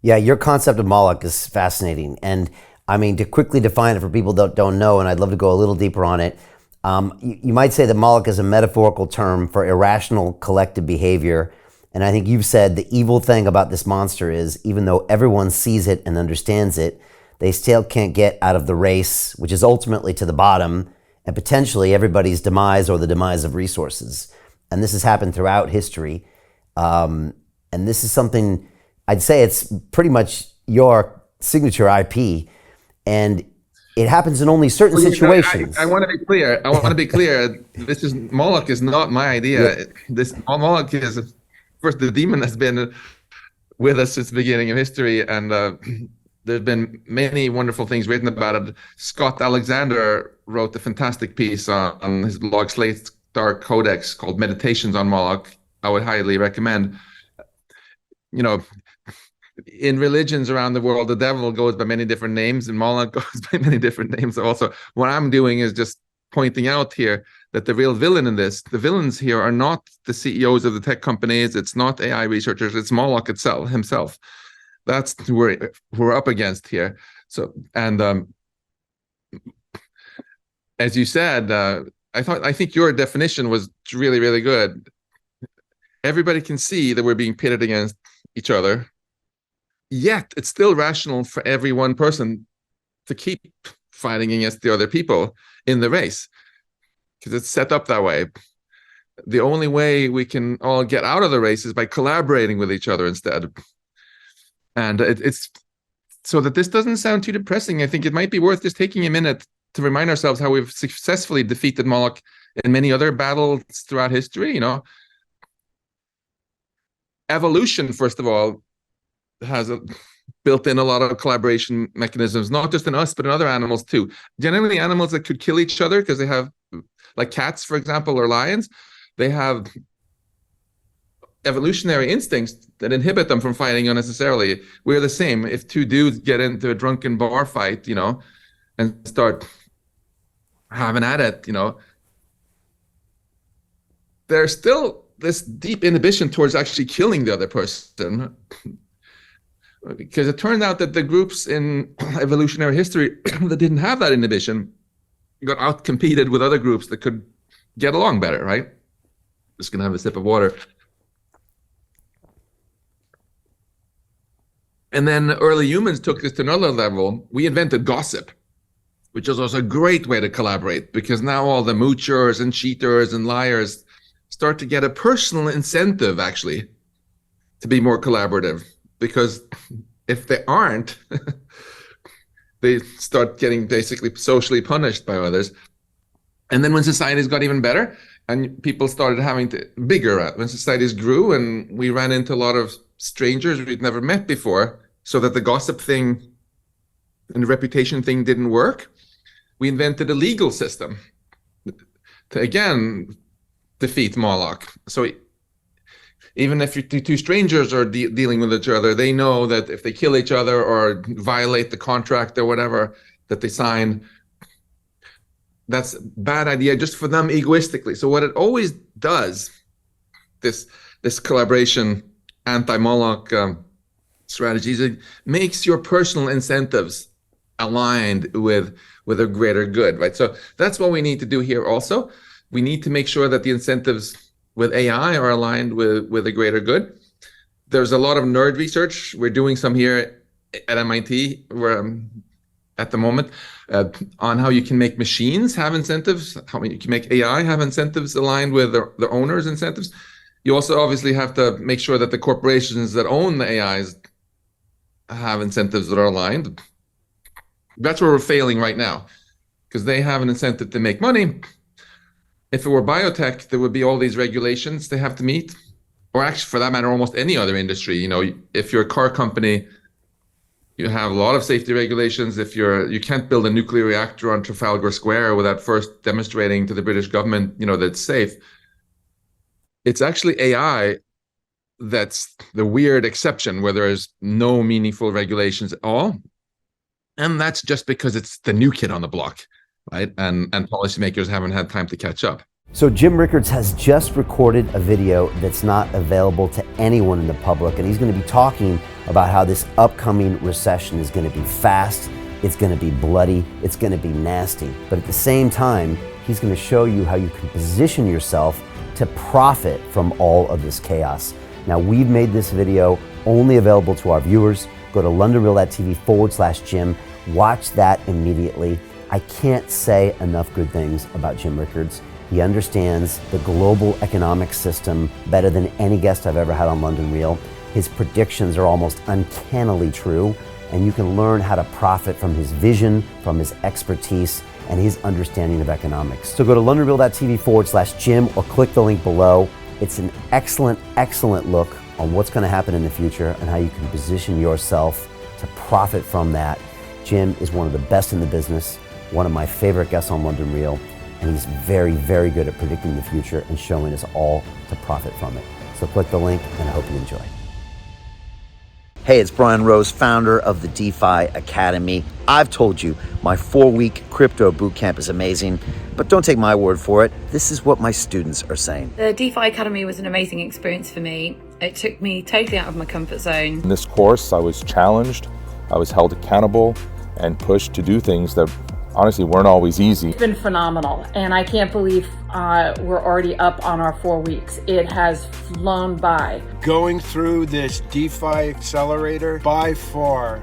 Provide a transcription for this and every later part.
Yeah, your concept of Moloch is fascinating. And I mean, to quickly define it for people that don't know, and I'd love to go a little deeper on it, you might say that Moloch is a metaphorical term for irrational collective behavior. And I think you've said the evil thing about this monster is even though everyone sees it and understands it, they still can't get out of the race, which is ultimately to the bottom and potentially everybody's demise or the demise of resources. And this has happened throughout history. And this is something I'd say it's pretty much your signature IP, and it happens in only certain situations. I want to be clear. I want to be clear. This is Moloch is not my idea. Yeah. This Moloch is first the demon has been with us since the beginning of history, and there's been many wonderful things written about it. Scott Alexander wrote a fantastic piece on his blog Slate Star Codex called "Meditations on Moloch." I would highly recommend. You know, in religions around the world, the devil goes by many different names, and Moloch goes by many different names. Also, what I'm doing is just pointing out here that the real villain in this, the villains here are not the CEOs of the tech companies. It's not AI researchers. It's Moloch himself. That's who we're up against here. So, and as you said, I think your definition was really, really good. Everybody can see that we're being pitted against each other. Yet it's still rational for every one person to keep fighting against the other people in the race because it's set up that way. The only way we can all get out of the race is by collaborating with each other instead. And it's so that this doesn't sound too depressing. I think it might be worth just taking a minute to remind ourselves how we've successfully defeated Moloch in many other battles throughout history. Evolution, first of all, has built in a lot of collaboration mechanisms, not just in us, but in other animals too. Generally, animals that could kill each other because they have, like cats, for example, or lions, they have evolutionary instincts that inhibit them from fighting unnecessarily. We're the same. If two dudes get into a drunken bar fight, and start having at it, there's still this deep inhibition towards actually killing the other person. Because it turned out that the groups in evolutionary history that didn't have that inhibition got out-competed with other groups that could get along better, right? Just gonna have a sip of water. And then early humans took this to another level. We invented gossip, which is also a great way to collaborate because now all the moochers and cheaters and liars start to get a personal incentive actually to be more collaborative. Because if they aren't, they start getting basically socially punished by others. And then when societies got even better and people started having when societies grew and we ran into a lot of strangers we'd never met before, so that the gossip thing and the reputation thing didn't work, we invented a legal system to, again, defeat Moloch. So even if two strangers are dealing with each other, they know that if they kill each other or violate the contract or whatever that they sign, that's a bad idea just for them egoistically. So what it always does, this collaboration anti-Moloch strategies, it makes your personal incentives aligned with a greater good, right? So that's what we need to do here also. We need to make sure that the incentives with AI are aligned with a greater good. There's a lot of nerd research. We're doing some here at MIT where at the moment on how you can make machines have incentives, how you can make AI have incentives aligned with the owner's incentives. You also obviously have to make sure that the corporations that own the AIs have incentives that are aligned. That's where we're failing right now because they have an incentive to make money. If it were biotech, there would be all these regulations they have to meet, or actually, for that matter, almost any other industry. If you're a car company, you have a lot of safety regulations. If you can't build a nuclear reactor on Trafalgar Square without first demonstrating to the British government, that it's safe. It's actually AI that's the weird exception where there is no meaningful regulations at all, and that's just because it's the new kid on the block. Right, and policymakers haven't had time to catch up. So Jim Rickards has just recorded a video that's not available to anyone in the public, and he's going to be talking about how this upcoming recession is going to be fast, it's going to be bloody, it's going to be nasty. But at the same time, he's going to show you how you can position yourself to profit from all of this chaos. Now, we've made this video only available to our viewers. Go to londonreal.tv/Jim. Watch that immediately. I can't say enough good things about Jim Rickards. He understands the global economic system better than any guest I've ever had on London Real. His predictions are almost uncannily true, and you can learn how to profit from his vision, from his expertise, and his understanding of economics. So go to londonreal.tv/Jim or click the link below. It's an excellent, excellent look on what's going to happen in the future and how you can position yourself to profit from that. Jim is one of the best in the business, one of my favorite guests on London Real, and he's very, very good at predicting the future and showing us all to profit from it. So click the link, and I hope you enjoy. Hey, it's Brian Rose, founder of the DeFi Academy. I've told you my 4-week crypto bootcamp is amazing, but don't take my word for it. This is what my students are saying. The DeFi Academy was an amazing experience for me. It took me totally out of my comfort zone. In this course, I was challenged, I was held accountable, and pushed to do things that honestly weren't always easy. It's been phenomenal, and I can't believe we're already up on our 4 weeks. It has flown by. Going through this DeFi accelerator by far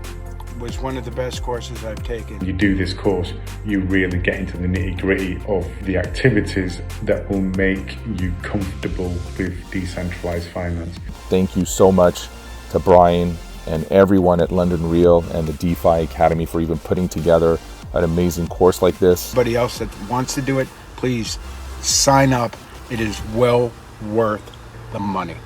was one of the best courses I've taken. You do this course, you really get into the nitty-gritty of the activities that will make you comfortable with decentralized finance. Thank you so much to Brian and everyone at London Real and the DeFi Academy for even putting together an amazing course like this. Anybody else that wants to do it, please sign up. It is well worth the money.